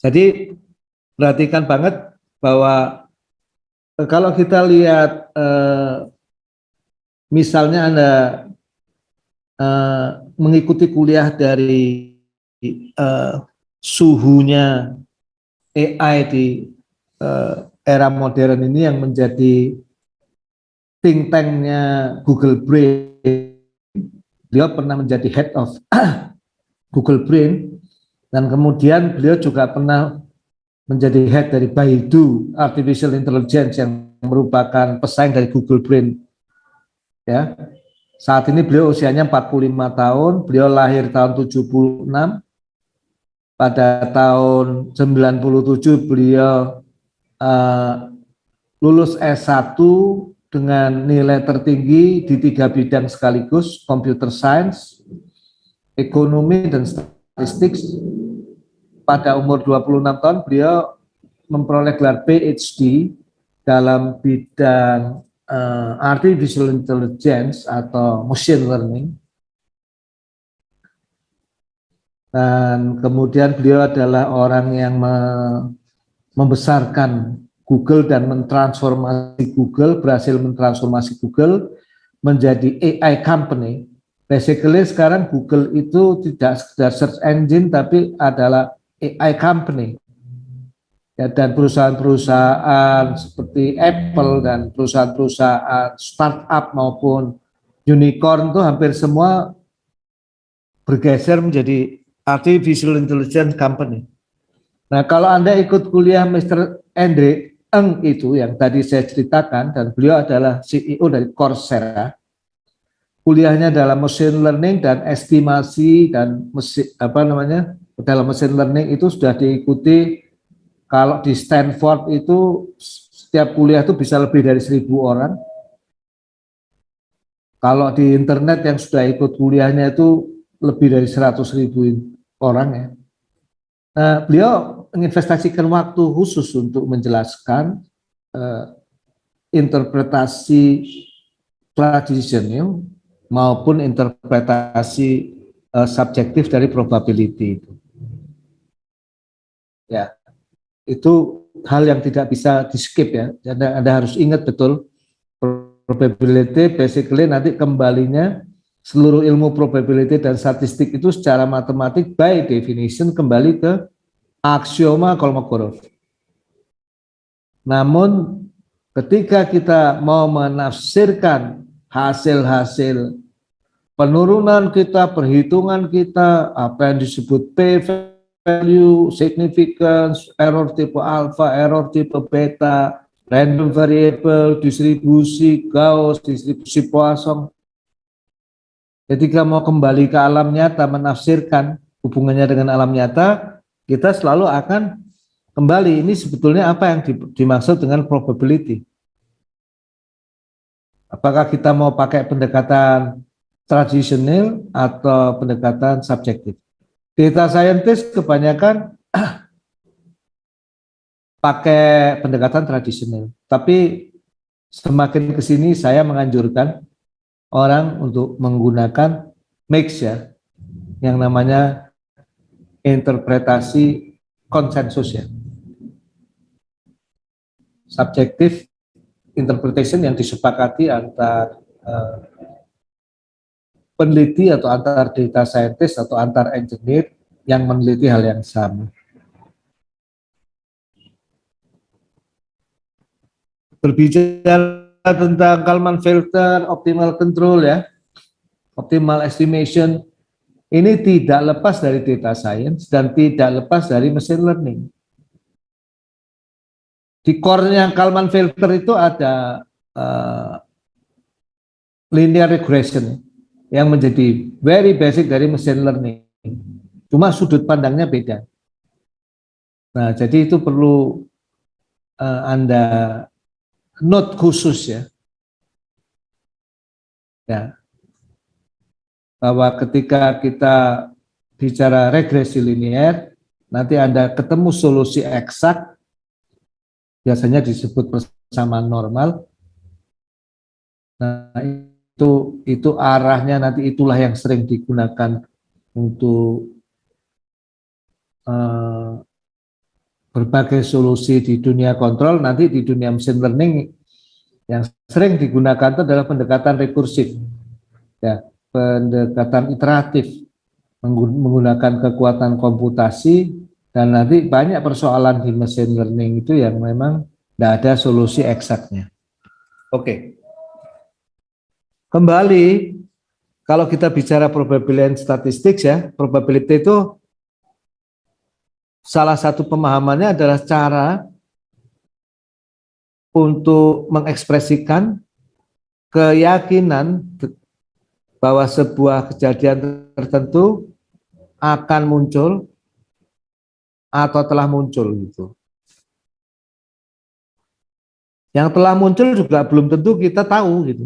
Jadi perhatikan banget bahwa kalau kita lihat misalnya Anda mengikuti kuliah dari suhunya AI di era modern ini yang menjadi think tank-nya Google Brain. Beliau pernah menjadi head of Google Brain, dan kemudian beliau juga pernah menjadi head dari Baidu Artificial Intelligence yang merupakan pesaing dari Google Brain. Ya, saat ini beliau usianya 45 tahun, beliau lahir tahun 76. Pada tahun 97 beliau lulus S1 dengan nilai tertinggi di 3 bidang sekaligus, computer science, ekonomi, dan statistik. Pada umur 26 tahun beliau memperoleh gelar PhD dalam bidang artificial intelligence atau machine learning. Dan kemudian beliau adalah orang yang membesarkan Google dan mentransformasi Google, berhasil mentransformasi Google menjadi AI company. Basically sekarang Google itu tidak sekedar search engine tapi adalah AI company. Ya, dan perusahaan-perusahaan seperti Apple dan perusahaan-perusahaan startup maupun unicorn itu hampir semua bergeser menjadi artificial intelligence company. Nah, kalau Anda ikut kuliah Mr. Andre Eng itu yang tadi saya ceritakan, dan beliau adalah CEO dari Coursera, kuliahnya dalam machine learning dan estimasi dan dalam machine learning itu sudah diikuti. Kalau di Stanford itu setiap kuliah itu bisa lebih dari 1.000 orang. Kalau di internet yang sudah ikut kuliahnya itu lebih dari 100.000 orang ya. Nah, beliau menginvestasikan waktu khusus untuk menjelaskan interpretasi tradisional maupun interpretasi subjektif dari probability itu. Ya, itu hal yang tidak bisa di skip ya. Anda harus ingat betul, probability basically nanti kembalinya seluruh ilmu probability dan statistik itu secara matematik by definition kembali ke aksioma Kolmogorov. Namun ketika kita mau menafsirkan hasil-hasil penurunan kita, perhitungan kita, apa yang disebut p-value, significance, error tipe alpha, error tipe beta, random variable, distribusi Gauss, distribusi Poisson. Ketika mau kembali ke alam nyata, menafsirkan hubungannya dengan alam nyata, kita selalu akan kembali, ini sebetulnya apa yang dimaksud dengan probability. Apakah kita mau pakai pendekatan tradisional atau pendekatan subjektif? Data scientist kebanyakan pakai pendekatan tradisional, tapi semakin ke sini saya menganjurkan orang untuk menggunakan mix ya, yang namanya interpretasi konsensus ya. Subjective interpretation yang disepakati antar peneliti atau antar data scientist atau antar engineer yang meneliti hal yang sama. Berbicara tentang Kalman filter, optimal control ya, optimal estimation, ini tidak lepas dari data science dan tidak lepas dari machine learning. Di core-nya Kalman filter itu ada linear regression yang menjadi very basic dari machine learning. Cuma sudut pandangnya beda. Nah, jadi itu perlu Anda note khusus ya. Ya. Bahwa ketika kita bicara regresi linear, nanti Anda ketemu solusi eksak, biasanya disebut persamaan normal. Nah, itu arahnya nanti itulah yang sering digunakan untuk berbagai solusi di dunia kontrol, nanti di dunia machine learning yang sering digunakan itu adalah pendekatan rekursif, ya, pendekatan iteratif, menggunakan kekuatan komputasi, dan nanti banyak persoalan di machine learning itu yang memang tidak ada solusi eksaknya. Oke. Kembali, kalau kita bicara probability and statistics ya, probability itu salah satu pemahamannya adalah cara untuk mengekspresikan keyakinan bahwa sebuah kejadian tertentu akan muncul atau telah muncul gitu. Yang telah muncul juga belum tentu kita tahu gitu.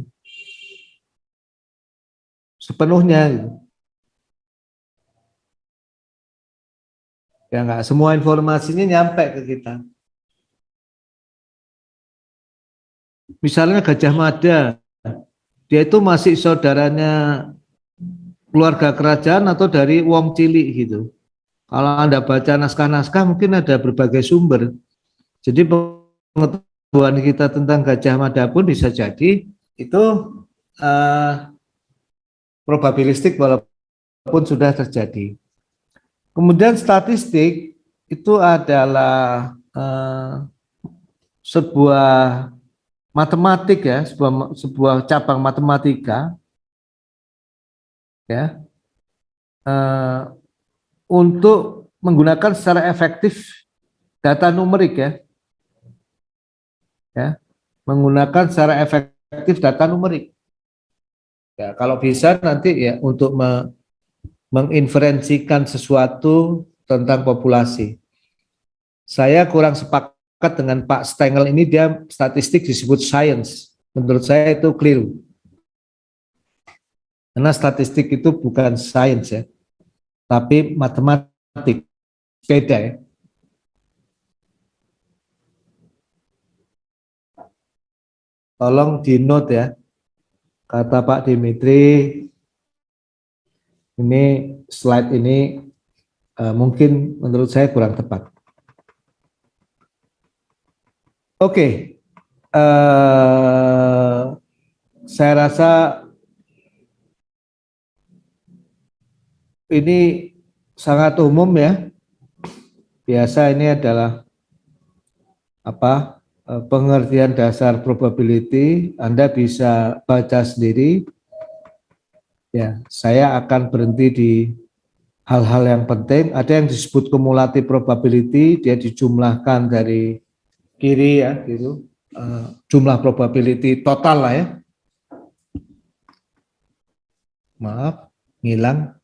Sepenuhnya gitu. Ya nggak semua informasinya nyampe ke kita. Misalnya Gajah Mada, dia itu masih saudaranya keluarga kerajaan atau dari wong cilik gitu. Kalau Anda baca naskah-naskah mungkin ada berbagai sumber. Jadi pengetahuan kita tentang Gajah Mada pun bisa jadi itu probabilistik walaupun sudah terjadi. Kemudian statistik itu adalah sebuah matematik ya, sebuah cabang matematika ya, untuk menggunakan secara efektif data numerik ya, menggunakan secara efektif data numerik. Ya, kalau bisa nanti ya untuk menginferensikan sesuatu tentang populasi. Saya kurang sepakat dengan Pak Stengel ini, dia statistik disebut science. Menurut saya itu keliru. Karena statistik itu bukan science ya, tapi matematik. Beda ya. Tolong di note ya, kata Pak Dimitri, ini slide ini mungkin menurut saya kurang tepat. Oke, saya rasa ini sangat umum ya. Biasa ini adalah pengertian dasar probability. Anda bisa baca sendiri. Ya, saya akan berhenti di hal-hal yang penting. Ada yang disebut cumulative probability, dia dijumlahkan dari kiri ya, gitu. Jumlah probability total lah ya. Maaf, ngilang.